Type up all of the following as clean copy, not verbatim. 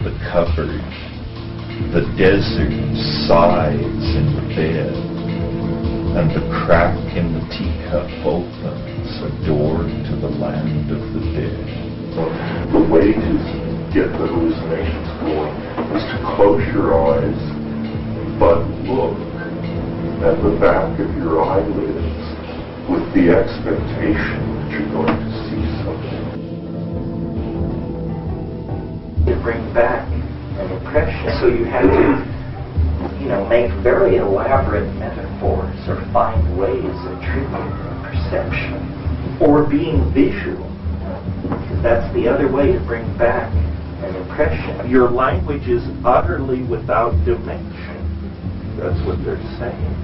the cupboard, the desert sighs in the bed, and the crack in the teacup opens a door to the land of the dead. The way to get the hallucinations going is to close your eyes, but look at the back of your eyelids with the expectation that you're going to see something. You bring back an impression, so you have to, make very elaborate metaphors or find ways of triggering perception or being visual. Because that's the other way to bring back an impression. Your language is utterly without dimension. That's what they're saying.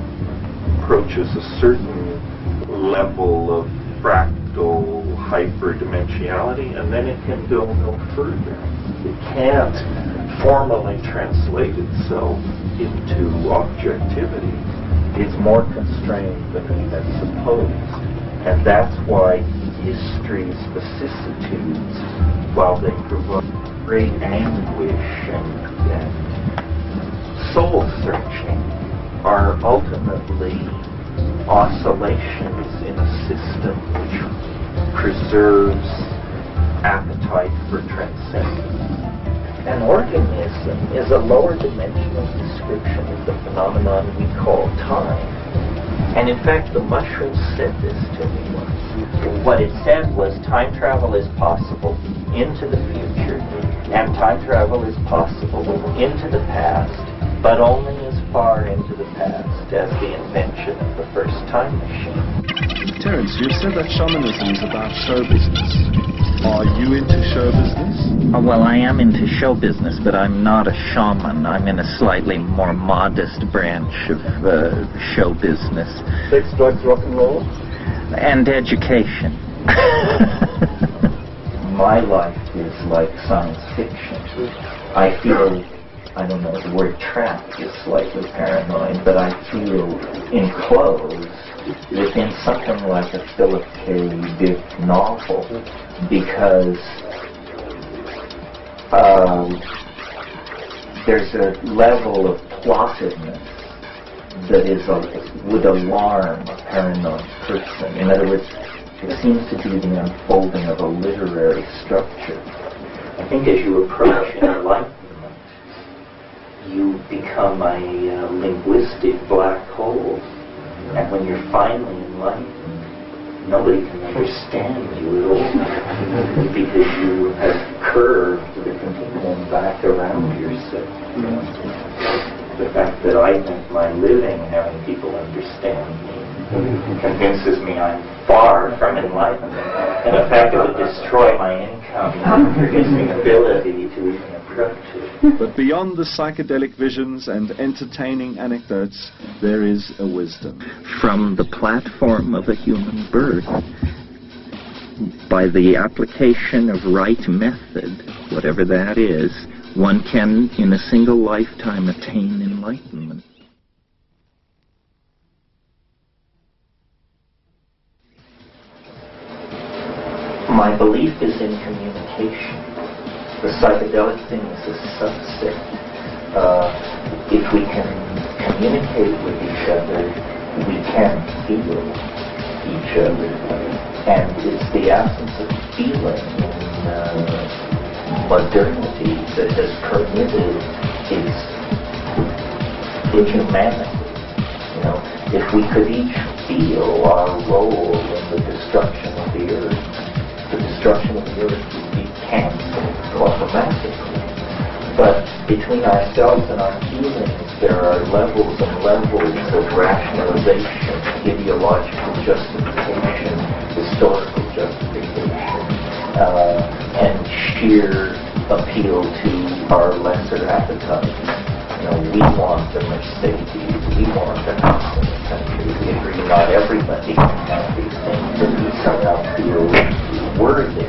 Approaches a certain level of fractal hyperdimensionality, and then it can go no further. It can't formally translate itself into objectivity. It's more constrained than we had supposed. And that's why history's vicissitudes, while they provoke great anguish and soul-searching, are ultimately oscillations in a system which preserves appetite for transcendence. An organism is a lower dimensional description of the phenomenon we call time. And in fact, the mushroom said this to me once. What it said was time travel is possible into the future, and time travel is possible into the past, but only as far into the past as the invention of the first time machine. Terence, you said that shamanism is about show business. Are you into show business? Well, I am into show business, but I'm not a shaman. I'm in a slightly more modest branch of show business. Sex, drugs, rock and roll? And education. My life is like science fiction. I feel, I don't know, the word trapped is slightly paranoid, but I feel enclosed within something like a Philip K. Dick novel, because there's a level of plottedness that would alarm a paranoid person. In other words, it seems to be the unfolding of a literary structure. I think as you approach enlightenment, you become a linguistic black hole. And when you're finally enlightened, nobody can understand you at all because you have curved the continuum back around yourself. The fact that I make my living having people understand me convinces me I'm far from enlightenment. And the fact it would destroy my income gives me ability to even approach it. But beyond the psychedelic visions and entertaining anecdotes, there is a wisdom. From the platform of a human birth, by the application of right method, whatever that is, one can, in a single lifetime, attain enlightenment. My belief is in communication. The psychedelic thing is a subset. If we can communicate with each other, we can feel each other. And it's the absence of feeling in modernity that has permitted its inhumanity. If we could each feel our role in the destruction of the earth, the destruction of the earth would be canceled automatically. But between ourselves and our feelings, there are levels and levels of rationalization, ideological justification, historical justification, and sheer appeal to our lesser appetites. We want a Mercedes, we want a house in the country. We agree not everybody can have these things, but we somehow feel worthy.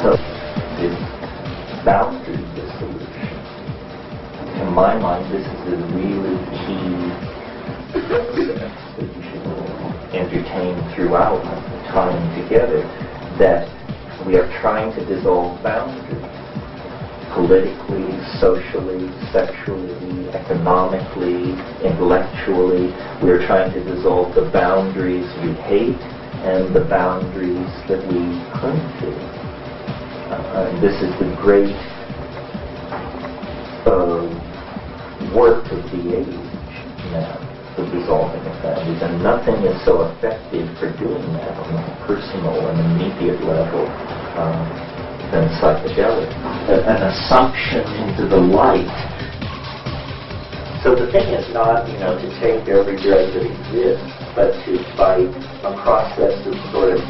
So it's boundary dissolution. In my mind, this is a really key process that we should entertain throughout the time together, that we are trying to dissolve boundaries. politically, socially, sexually, economically, intellectually. We're trying to dissolve the boundaries we hate and the boundaries that we cling to. This is the great work of the age now, the dissolving of boundaries, and nothing is so effective for doing that on a personal and immediate level than psychedelics. An assumption into the light. So the thing is not, to take every drug that exists, but to, by a process of sort of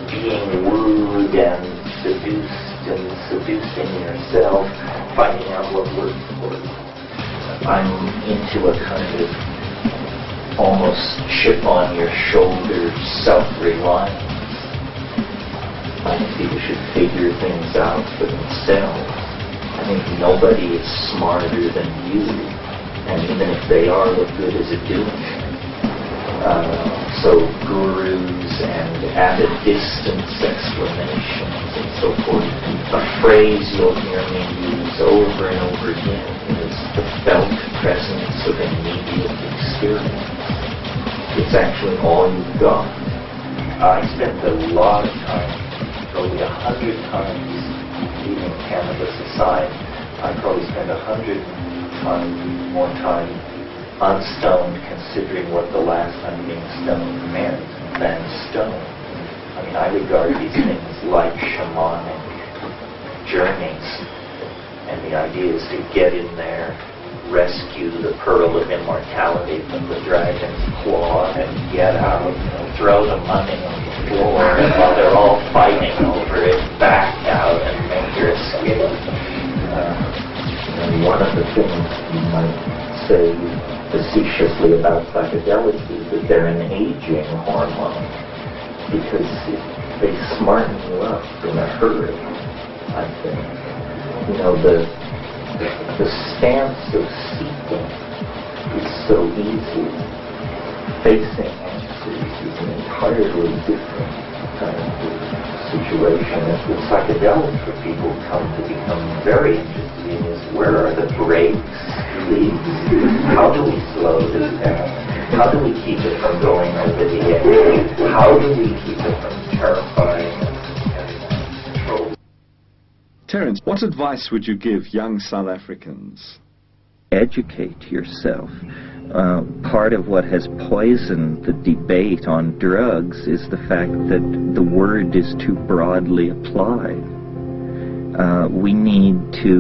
being wooed and seduced and seducing yourself, finding out what works for you. I'm into a kind of almost chip on your shoulder self-reliance. I think people should figure things out for themselves. I think nobody is smarter than you, and even if they are, what good is it doing? So gurus and at a distance explanations and so forth. A phrase you'll hear me use over and over again is the felt presence of immediate experience. It's actually all you've got. I spent a lot of time, probably 100 times, leaving cannabis aside. I probably spent 100 times more time unstoned, considering what the last time being stoned meant, than stoned. I mean, I regard these things like shamanic journeys, and the idea is to get in there, rescue the pearl of immortality from the dragon's claw, and get out, throw the money on the floor, and while they're all fighting over it, back out and make your escape. And one of the things you might say facetiously about psychedelics is that they're an aging hormone, because they smarten you up in a hurry, I think. The stance of seeking is so easy. Facing answers is an entirely different kind of situation. And with psychedelics, what people come to become very interested in is, where are the brakes, please? How do we slow this down? How do we keep it from going over the edge? How do we keep it from terrifying and controlling? Terence, what advice would you give young South Africans? Educate yourself. Part of what has poisoned the debate on drugs is the fact that the word is too broadly applied. We need to